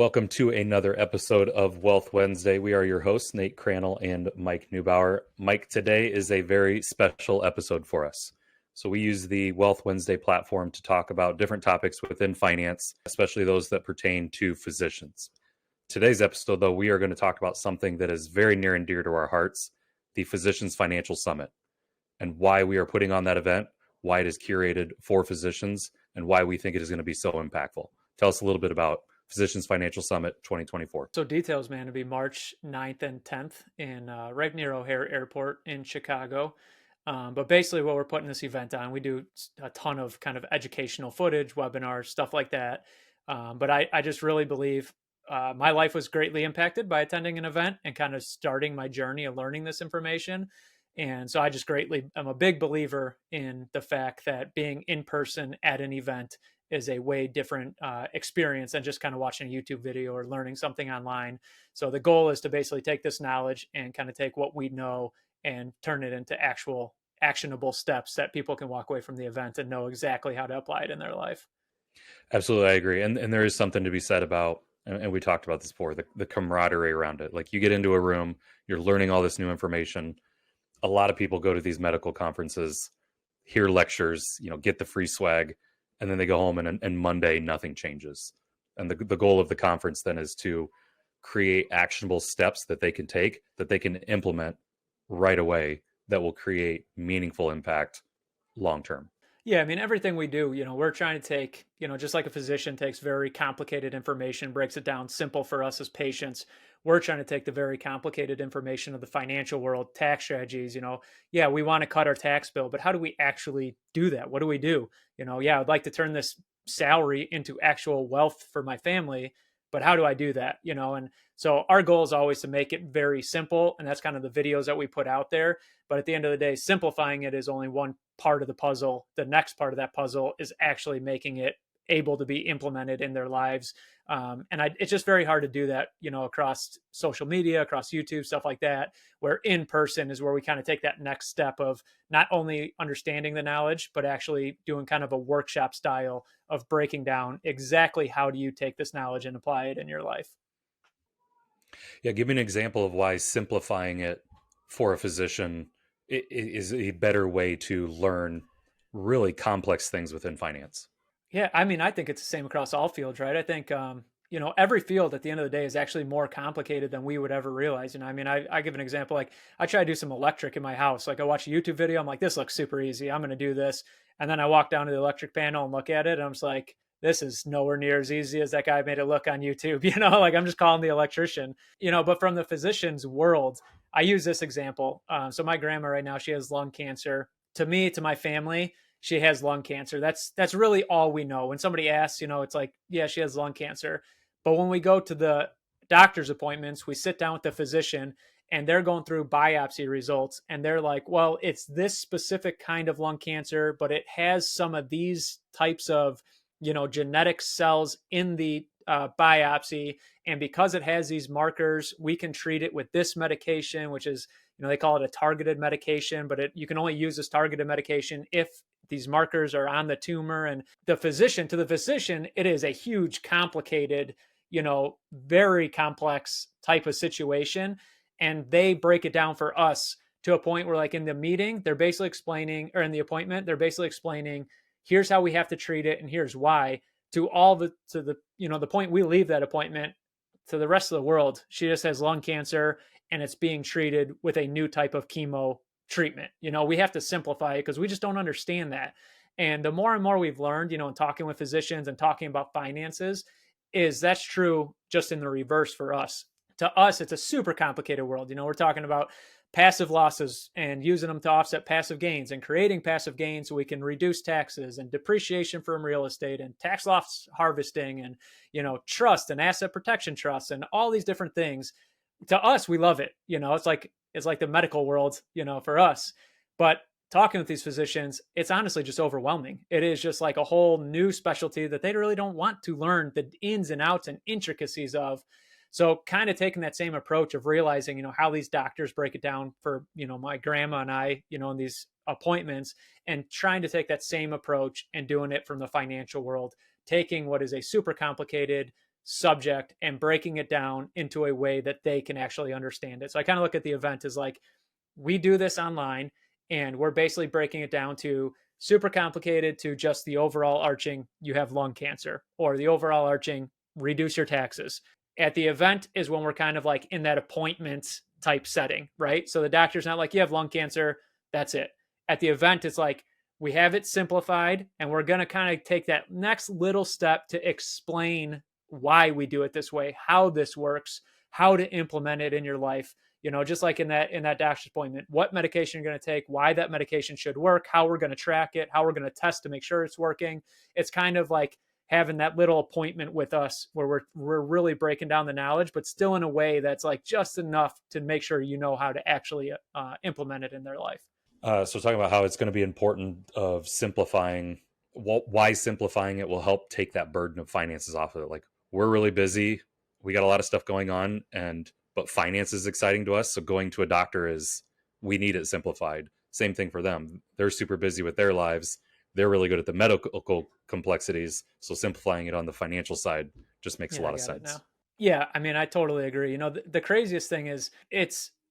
Welcome to another episode of Wealth Wednesday. We are your hosts, Nate Crannell and Mike Neubauer. Mike, today is a very special episode for us. So we use the Wealth Wednesday platform to talk about different topics within finance, especially those that pertain to physicians. Today's episode, though, we are going to talk about something that is very near and dear to our hearts, the Physicians Financial Summit, and why we are putting on that event, why it is curated for physicians, and why we think it is going to be so impactful. Tell us a little bit about Physicians Financial Summit 2024. So details, man, it'll be March 9th and 10th in right near O'Hare Airport in Chicago. But basically what we're putting this event on, we do a ton of kind of educational footage, webinars, stuff like that. But I just really believe my life was greatly impacted by attending an event and kind of starting my journey of learning this information. And so I'm a big believer in the fact that being in person at an event is a way different experience than just kind of watching a YouTube video or learning something online. So the goal is to basically take this knowledge and kind of take what we know and turn it into actual actionable steps that people can walk away from the event and know exactly how to apply it in their life. Absolutely, I agree. And there is something to be said about, and we talked about this before, the camaraderie around it. Like you get into a room, you're learning all this new information. A lot of people go to these medical conferences, hear lectures, get the free swag, and then they go home and Monday nothing changes. And the goal of the conference then is to create actionable steps that they can take, that they can implement right away, that will create meaningful impact long term. Yeah, I mean, everything we do, we're trying to take, just like a physician takes very complicated information, breaks it down simple for us as patients. We're trying to take the very complicated information of the financial world, tax strategies. Yeah, we want to cut our tax bill, but how do we actually do that? What do we do? Yeah, I'd like to turn this salary into actual wealth for my family, but how do I do that? And so our goal is always to make it very simple. And that's kind of the videos that we put out there. But at the end of the day, simplifying it is only one part of the puzzle. The next part of that puzzle is actually making it able to be implemented in their lives. It's just very hard to do that, across social media, across YouTube, stuff like that, where in person is where we kind of take that next step of not only understanding the knowledge, but actually doing kind of a workshop style of breaking down exactly how do you take this knowledge and apply it in your life. Yeah, give me an example of why simplifying it for a physician is a better way to learn really complex things within finance. Yeah, I mean, I think it's the same across all fields, right? I think, every field at the end of the day is actually more complicated than we would ever realize. I mean, I give an example, like I try to do some electric in my house. Like I watch a YouTube video, I'm like, this looks super easy. I'm going to do this. And then I walk down to the electric panel and look at it. And I'm just like, this is nowhere near as easy as that guy made it look on YouTube. Like I'm just calling the electrician, but from the physician's world, I use this example. So my grandma right now, she has lung cancer. To me, to my family, she has lung cancer. That's really all we know. When somebody asks, it's like, yeah, she has lung cancer. But when we go to the doctor's appointments, we sit down with the physician and they're going through biopsy results and they're like, well, it's this specific kind of lung cancer, but it has some of these types of, genetic cells in the biopsy. And because it has these markers, we can treat it with this medication, which is, they call it a targeted medication, but you can only use this targeted medication if these markers are on the tumor. And to the physician, it is a huge, complicated, very complex type of situation. And they break it down for us to a point where, like in the meeting, they're basically explaining, or in the appointment, they're basically explaining, here's how we have to treat it and here's why, the point we leave that appointment to the rest of the world. She just has lung cancer and it's being treated with a new type of chemo treatment. We have to simplify it because we just don't understand that. And the more and more we've learned, in talking with physicians and talking about finances, is that's true just in the reverse for us. To us, it's a super complicated world. We're talking about passive losses and using them to offset passive gains and creating passive gains so we can reduce taxes and depreciation from real estate and tax loss harvesting and, trust and asset protection trusts and all these different things. To us, we love it. It's like the medical world, for us. But talking with these physicians, it's honestly just overwhelming. It is just like a whole new specialty that they really don't want to learn the ins and outs and intricacies of. So kind of taking that same approach of realizing, how these doctors break it down for, my grandma and I, in these appointments, and trying to take that same approach and doing it from the financial world, taking what is a super complicated subject and breaking it down into a way that they can actually understand it. So I kind of look at the event as like, we do this online and we're basically breaking it down to super complicated to just the overall arching, you have lung cancer, or the overall arching, reduce your taxes. At the event is when we're kind of like in that appointment type setting, right? So the doctor's not like, you have lung cancer, that's it. At the event, it's like, we have it simplified and we're going to kind of take that next little step to explain why we do it this way, how this works, how to implement it in your life. You know, just like in that doctor's appointment, what medication you're going to take, why that medication should work, how we're going to track it, how we're going to test to make sure it's working. It's kind of like having that little appointment with us where we're really breaking down the knowledge, but still in a way that's like just enough to make sure you know how to actually implement it in their life. So talking about how it's going to be important of simplifying, why simplifying it will help take that burden of finances off of it. Like, we're really busy, we got a lot of stuff going on, but finance is exciting to us. So going to a doctor we need it simplified. Same thing for them. They're super busy with their lives. They're really good at the medical complexities. So simplifying it on the financial side just makes a lot of sense. Yeah, I mean, I totally agree. You know, the craziest thing is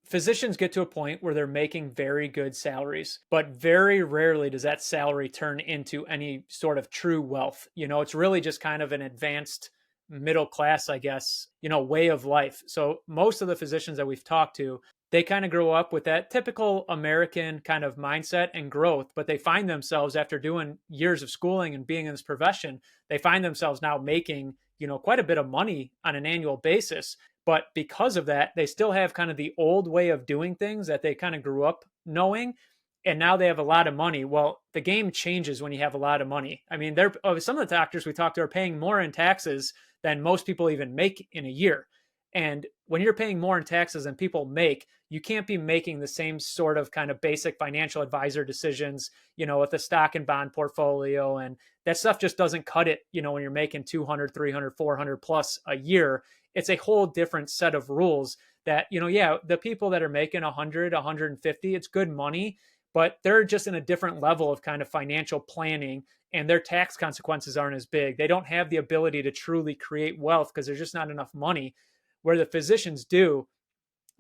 physicians get to a point where they're making very good salaries, but very rarely does that salary turn into any sort of true wealth. You know, it's really just kind of an advanced middle class, I guess, you know, way of life. So most of the physicians that we've talked to, they kind of grow up with that typical American kind of mindset and growth, but they find themselves after doing years of schooling and being in this profession, they find themselves now making, you know, quite a bit of money on an annual basis. But because of that, they still have kind of the old way of doing things that they kind of grew up knowing. And now they have a lot of money. Well, the game changes when you have a lot of money. I mean, some of the doctors we talked to are paying more in taxes than most people even make in a year. And when you're paying more in taxes than people make, you can't be making the same sort of kind of basic financial advisor decisions, you know, with the stock and bond portfolio. And that stuff just doesn't cut it, you know, when you're making 200, 300, 400 plus a year. It's a whole different set of rules that, you know, yeah, the people that are making 100, 150, it's good money, but they're just in a different level of kind of financial planning, and their tax consequences aren't as big. They don't have the ability to truly create wealth because there's just not enough money, where the physicians do.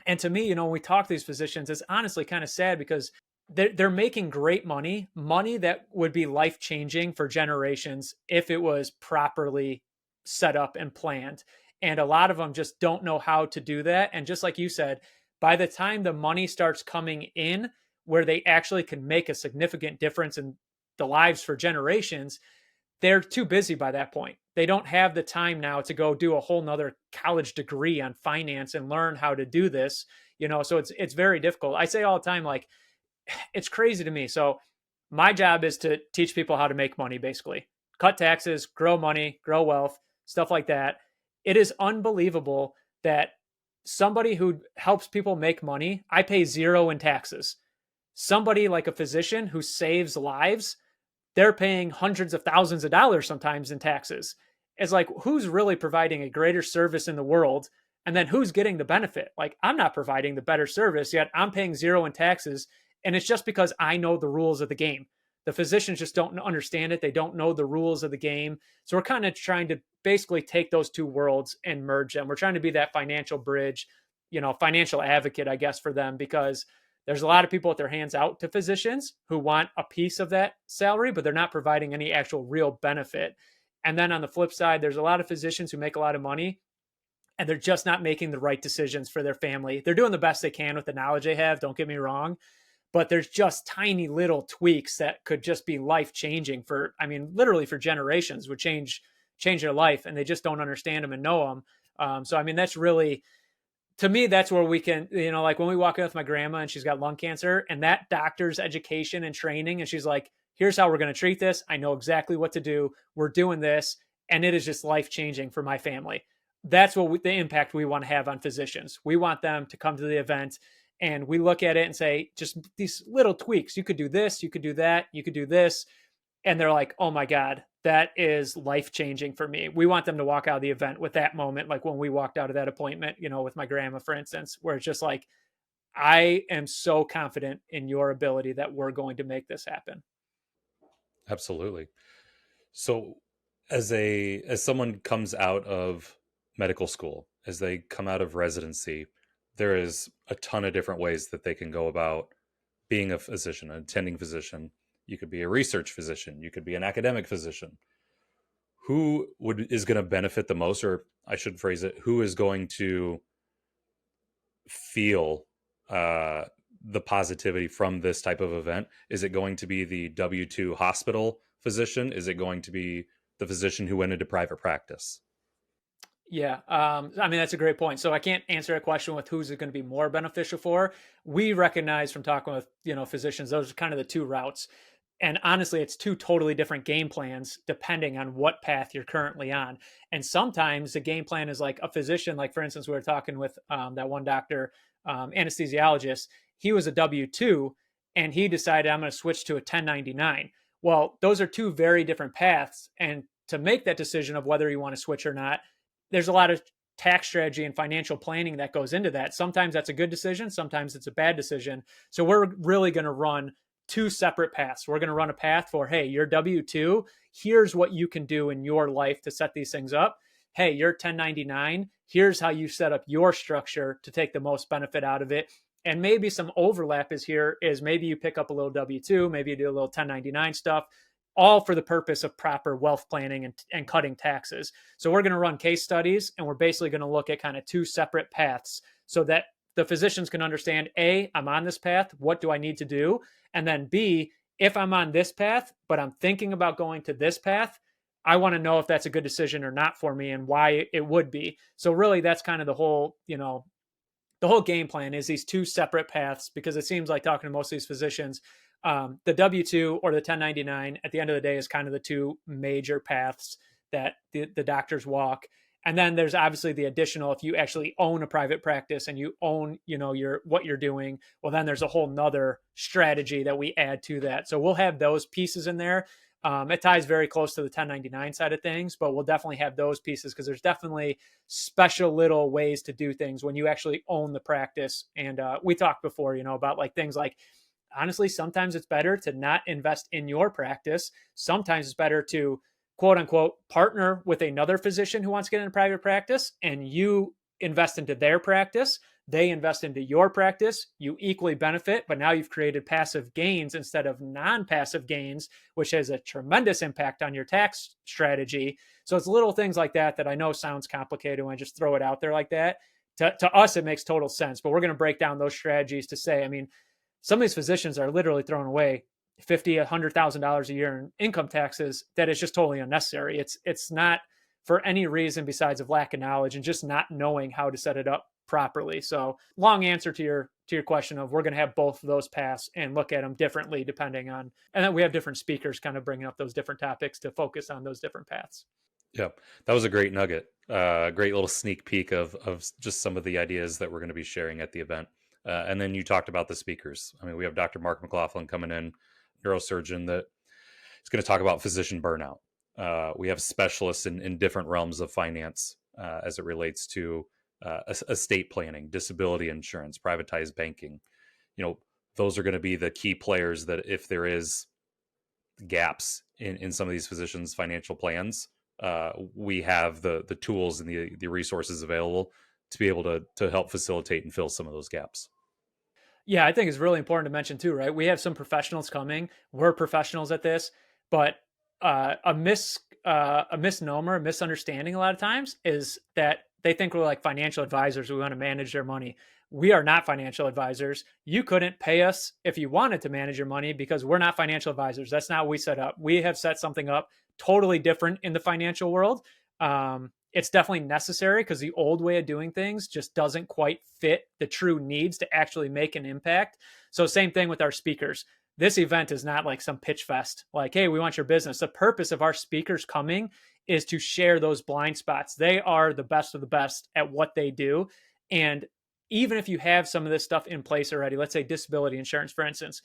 And to me, you know, when we talk to these physicians, it's honestly kind of sad because they're making great money that would be life changing for generations if it was properly set up and planned. And a lot of them just don't know how to do that. And just like you said, by the time the money starts coming in, where they actually can make a significant difference in the lives for generations, they're too busy by that point. They don't have the time now to go do a whole nother college degree on finance and learn how to do this, you know, so it's very difficult. I say all the time, like, it's crazy to me. So my job is to teach people how to make money, basically cut taxes, grow money, grow wealth, stuff like that. It is unbelievable that somebody who helps people make money, I pay zero in taxes. Somebody like a physician who saves lives, they're paying hundreds of thousands of dollars sometimes in taxes. It's like, who's really providing a greater service in the world? And then who's getting the benefit? Like, I'm not providing the better service, yet I'm paying zero in taxes. And it's just because I know the rules of the game. The physicians just don't understand it. They don't know the rules of the game. So we're kind of trying to basically take those two worlds and merge them. We're trying to be that financial bridge, you know, financial advocate, I guess, for them, because there's a lot of people with their hands out to physicians who want a piece of that salary, but they're not providing any actual real benefit. And then on the flip side, there's a lot of physicians who make a lot of money and they're just not making the right decisions for their family. They're doing the best they can with the knowledge they have, don't get me wrong, but there's just tiny little tweaks that could just be life changing for, I mean, literally for generations, would change their life, and they just don't understand them and know them. So I mean, that's really, to me, that's where we can, you know, like when we walk in with my grandma and she's got lung cancer, and that doctor's education and training, and she's like, here's how we're going to treat this. I know exactly what to do. We're doing this. And it is just life changing for my family. That's what the impact we want to have on physicians. We want them to come to the event and we look at it and say, just these little tweaks. You could do this, you could do that, you could do this. And they're like, oh my God, that is life changing for me. We want them to walk out of the event with that moment, like when we walked out of that appointment, you know, with my grandma, for instance, where it's just like, I am so confident in your ability that we're going to make this happen. Absolutely. So as someone comes out of medical school, as they come out of residency, there is a ton of different ways that they can go about being a physician, an attending physician. You could be a research physician, you could be an academic physician. Who is going to benefit the most, or I should phrase it, who is going to feel the positivity from this type of event? Is it going to be the W-2 hospital physician? Is it going to be the physician who went into private practice? Yeah, I mean that's a great point. So I can't answer a question with who's it going to be more beneficial for. We recognize from talking with physicians, those are kind of the two routes. And honestly, it's two totally different game plans depending on what path you're currently on. And sometimes the game plan is like a physician, like for instance, we were talking with that one doctor, anesthesiologist. He was a W-2 and he decided I'm going to switch to a 1099. Well, those are two very different paths. And to make that decision of whether you want to switch or not, there's a lot of tax strategy and financial planning that goes into that. Sometimes that's a good decision, sometimes it's a bad decision. So we're really going to run two separate paths. We're going to run a path for, hey, you're W-2, here's what you can do in your life to set these things up. Hey, you're 1099, here's how you set up your structure to take the most benefit out of it. And maybe some overlap is here is maybe you pick up a little W-2, maybe you do a little 1099 stuff, all for the purpose of proper wealth planning and cutting taxes. So we're going to run case studies and we're basically going to look at kind of two separate paths so that the physicians can understand, A, I'm on this path, what do I need to do? And then B, if I'm on this path, but I'm thinking about going to this path, I want to know if that's a good decision or not for me and why it would be. So really that's kind of the whole game plan is these two separate paths, because it seems like talking to most of these physicians, the W-2 or the 1099 at the end of the day is kind of the two major paths that the doctors walk. And then there's obviously the additional, if you actually own a private practice and you own, what you're doing, well, then there's a whole nother strategy that we add to that. So we'll have those pieces in there. It ties very close to the 1099 side of things, but we'll definitely have those pieces because there's definitely special little ways to do things when you actually own the practice. And we talked before, about like things like, honestly, sometimes it's better to not invest in your practice. Sometimes it's better to, quote unquote, partner with another physician who wants to get into private practice and you invest into their practice. They invest into your practice. You equally benefit, but now you've created passive gains instead of non-passive gains, which has a tremendous impact on your tax strategy. So it's little things like that that I know sounds complicated when I just throw it out there like that. To us, it makes total sense, but we're going to break down those strategies to say, I mean, some of these physicians are literally throwing away $50,000, $100,000 a year in income taxes that is just totally unnecessary. It's not for any reason besides of lack of knowledge and just not knowing how to set it up properly. So long answer to your question of we're going to have both of those paths and look at them differently depending on, and then we have different speakers kind of bringing up those different topics to focus on those different paths. Yep. That was a great nugget. Great little sneak peek of just some of the ideas that we're going to be sharing at the event. And then you talked about the speakers. I mean, we have Dr. Mark McLaughlin coming in, neurosurgeon, that is going to talk about physician burnout. We have specialists in different realms of finance as it relates to estate planning, disability insurance, privatized banking. Those are going to be the key players that if there is gaps in some of these physicians' financial plans, we have the tools and the resources available to be able to help facilitate and fill some of those gaps. Yeah, I think it's really important to mention too, right? We have some professionals coming. We're professionals at this, but a misnomer, a misunderstanding a lot of times is that they think we're like financial advisors. We want to manage their money. We are not financial advisors. You couldn't pay us if you wanted to manage your money because we're not financial advisors. That's not what we set up. We have set something up totally different in the financial world. It's definitely necessary because the old way of doing things just doesn't quite fit the true needs to actually make an impact. So same thing with our speakers. This event is not like some pitch fest, like, hey, we want your business. The purpose of our speakers coming is to share those blind spots. They are the best of the best at what they do. And even if you have some of this stuff in place already, let's say disability insurance, for instance,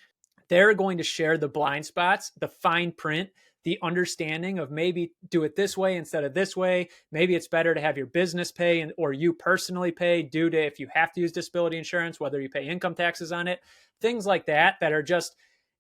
they're going to share the blind spots, the fine print, the understanding of maybe do it this way instead of this way. Maybe it's better to have your business pay or you personally pay due to if you have to use disability insurance, whether you pay income taxes on it, things like that are just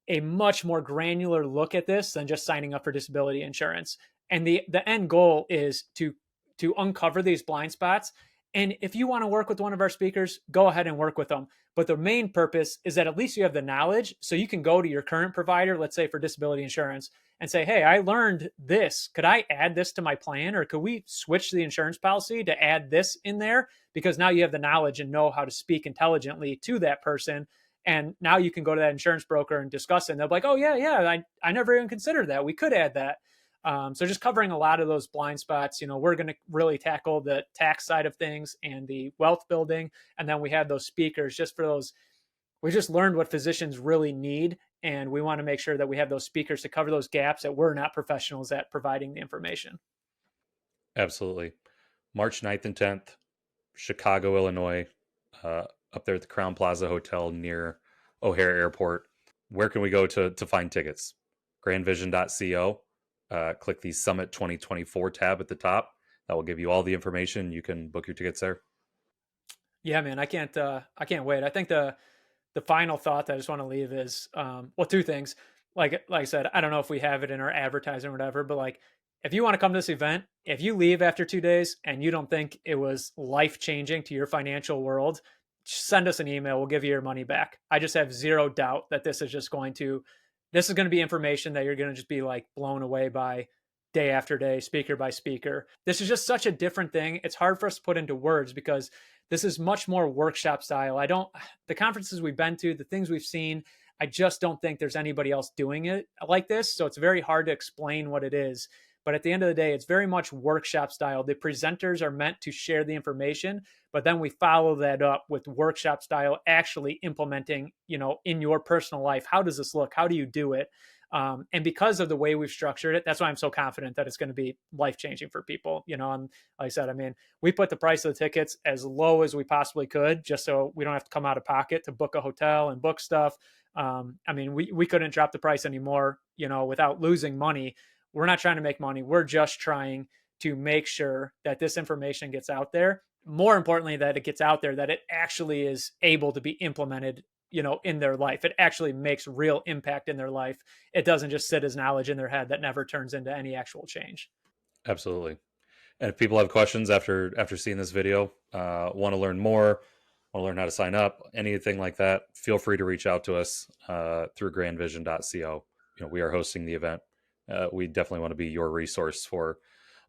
a much more granular look at this than just signing up for disability insurance. And the end goal is to to uncover these blind spots. And if you want to work with one of our speakers, go ahead and work with them. But the main purpose is that at least you have the knowledge so you can go to your current provider, let's say for disability insurance, and say, hey, I learned this. Could I add this to my plan? Or could we switch the insurance policy to add this in there? Because now you have the knowledge and know how to speak intelligently to that person. And now you can go to that insurance broker and discuss it. And they'll be like, oh, yeah, I never even considered that. We could add that. So just covering a lot of those blind spots, we're going to really tackle the tax side of things and the wealth building. And then we have those speakers just for those. We just learned what physicians really need. And we want to make sure that we have those speakers to cover those gaps that we're not professionals at providing the information. Absolutely. March 9th and 10th, Chicago, Illinois, up there at the Crown Plaza Hotel near O'Hare Airport. Where can we go to find tickets? grandvision.co. Click the Summit 2024 tab at the top. That will give you all the information. You can book your tickets there. Yeah, man, I can't wait. I think the final thought that I just want to leave is, two things. Like I said, I don't know if we have it in our advertising or whatever, but like, if you want to come to this event, if you leave after 2 days and you don't think it was life-changing to your financial world, send us an email. We'll give you your money back. I just have zero doubt that this is going to be information that you're going to just be like blown away by day after day, speaker by speaker. This is just such a different thing. It's hard for us to put into words because this is much more workshop style. The conferences we've been to, the things we've seen, I just don't think there's anybody else doing it like this. So it's very hard to explain what it is. But at the end of the day, it's very much workshop style. The presenters are meant to share the information, but then we follow that up with workshop style, actually implementing, in your personal life. How does this look? How do you do it? And because of the way we've structured it, that's why I'm so confident that it's going to be life-changing for people, and like I said, we put the price of the tickets as low as we possibly could, just so we don't have to come out of pocket to book a hotel and book stuff. We couldn't drop the price anymore, without losing money. We're not trying to make money. We're just trying to make sure that this information gets out there. More importantly, that it gets out there, that it actually is able to be implemented, in their life. It actually makes real impact in their life. It doesn't just sit as knowledge in their head that never turns into any actual change. Absolutely. And if people have questions after seeing this video, want to learn more, want to learn how to sign up, anything like that, feel free to reach out to us through grandvision.co. We are hosting the event. We definitely want to be your resource for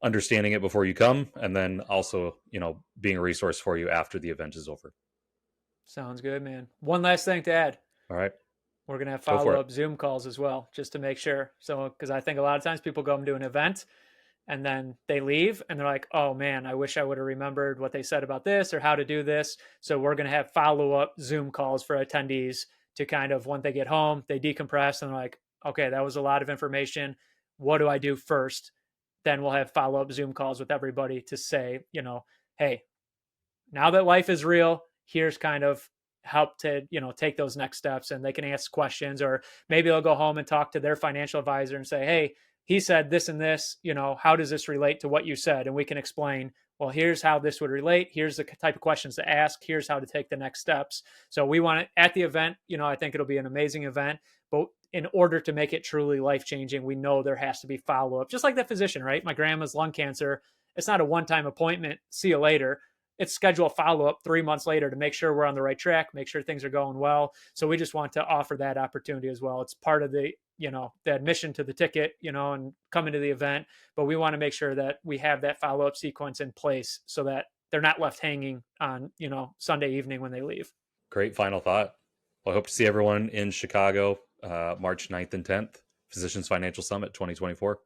understanding it before you come, and then also, being a resource for you after the event is over. Sounds good, man. One last thing to add. All right. We're going to have follow-up Zoom calls as well, just to make sure. So, because I think a lot of times people go and do an event and then they leave and they're like, oh man, I wish I would have remembered what they said about this or how to do this. So we're going to have follow-up Zoom calls for attendees to kind of, when they get home, they decompress and they're like, okay, that was a lot of information. What do I do first? Then we'll have follow-up Zoom calls with everybody to say, hey, now that life is real, here's kind of help to, take those next steps, and they can ask questions, or maybe they'll go home and talk to their financial advisor and say, hey, he said this and this, how does this relate to what you said? And we can explain, well, here's how this would relate. Here's the type of questions to ask. Here's how to take the next steps. So we want it at the event. I think it'll be an amazing event, but in order to make it truly life-changing, we know there has to be follow-up. Just like that physician, right? My grandma's lung cancer. It's not a one-time appointment. See you later. It's schedule a follow-up 3 months later to make sure we're on the right track, make sure things are going well. So we just want to offer that opportunity as well. It's part of the, the admission to the ticket, and coming to the event, but we want to make sure that we have that follow-up sequence in place so that they're not left hanging on, Sunday evening when they leave. Great final thought. Well, I hope to see everyone in Chicago, March 9th and 10th, Physicians Financial Summit 2024.